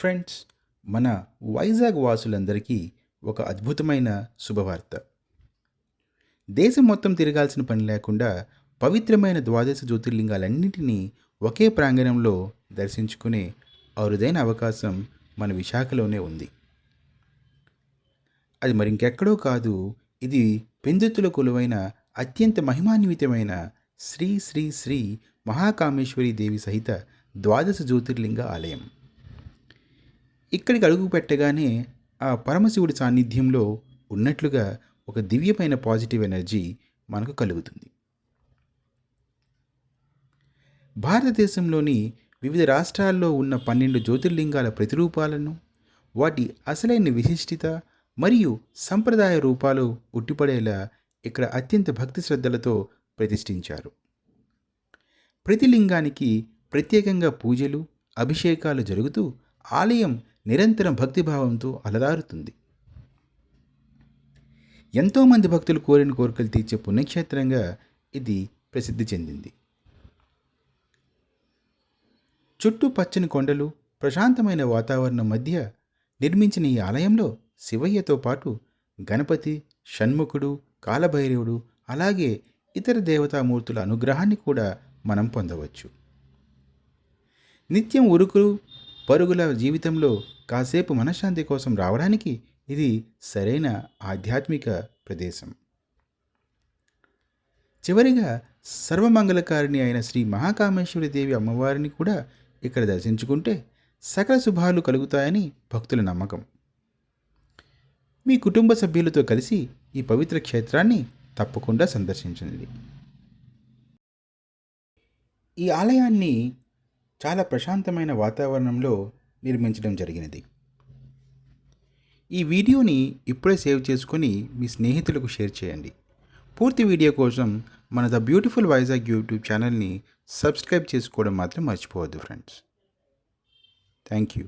Friends, మన వైజాగ్ వాసులందరికీ ఒక అద్భుతమైన శుభవార్త. దేశం మొత్తం తిరగాల్సిన పని లేకుండా పవిత్రమైన ద్వాదశ జ్యోతిర్లింగాలన్నింటినీ ఒకే ప్రాంగణంలో దర్శించుకునే అరుదైన అవకాశం మన విశాఖలోనే ఉంది. అది మరింకెక్కడో కాదు, ఇది పెందుతుల కొలువైన అత్యంత మహిమాన్వితమైన శ్రీ శ్రీ శ్రీ మహాకామేశ్వరి దేవి సహిత ద్వాదశ జ్యోతిర్లింగ ఆలయం. ఇక్కడికి అడుగు పెట్టగానే ఆ పరమశివుడి సాన్నిధ్యంలో ఉన్నట్లుగా ఒక దివ్యమైన పాజిటివ్ ఎనర్జీ మనకు కలుగుతుంది. భారతదేశంలోని వివిధ రాష్ట్రాల్లో ఉన్న 12 జ్యోతిర్లింగాల ప్రతిరూపాలను, వాటి అసలైన విశిష్టత మరియు సంప్రదాయ రూపాలు ఉట్టిపడేలా ఇక్కడ అత్యంత భక్తి శ్రద్ధలతో ప్రతిష్ఠించారు. ప్రతి లింగానికి ప్రత్యేకంగా పూజలు, అభిషేకాలు జరుగుతూ ఆలయం నిరంతరం భక్తిభావంతో అలరారుతుంది. ఎంతోమంది భక్తులు కోరిన కోరికలు తీర్చే పుణ్యక్షేత్రంగా ఇది ప్రసిద్ధి చెందింది. చుట్టూ పచ్చని కొండలు, ప్రశాంతమైన వాతావరణం మధ్య నిర్మించిన ఈ ఆలయంలో శివయ్యతో పాటు గణపతి, షణ్ముఖుడు, కాలభైరవుడు, అలాగే ఇతర దేవతామూర్తుల అనుగ్రహాన్ని కూడా మనం పొందవచ్చు. నిత్యం ఉరుకులు పరుగుల జీవితంలో కాసేపు మనశ్శాంతి కోసం రావడానికి ఇది సరైన ఆధ్యాత్మిక ప్రదేశం. చివరిగా సర్వమంగళకారిణి అయిన శ్రీ మహాకామేశ్వరి దేవి అమ్మవారిని కూడా ఇక్కడ దర్శించుకుంటే సకల శుభాలు కలుగుతాయని భక్తుల నమ్మకం. మీ కుటుంబ సభ్యులతో కలిసి ఈ పవిత్ర క్షేత్రాన్ని తప్పకుండా సందర్శించండి. ఈ ఆలయాన్ని చాలా ప్రశాంతమైన వాతావరణంలో నిర్మించడం జరిగినది. ఈ వీడియోని ఇప్పుడే సేవ్ చేసుకొని మీ స్నేహితులకు షేర్ చేయండి. పూర్తి వీడియో కోసం మన ద బ్యూటిఫుల్ వైజాగ్ యూట్యూబ్ ఛానల్ని సబ్స్క్రైబ్ చేసుకోవడం మాత్రం మర్చిపోవద్దు ఫ్రెండ్స్. Thank you.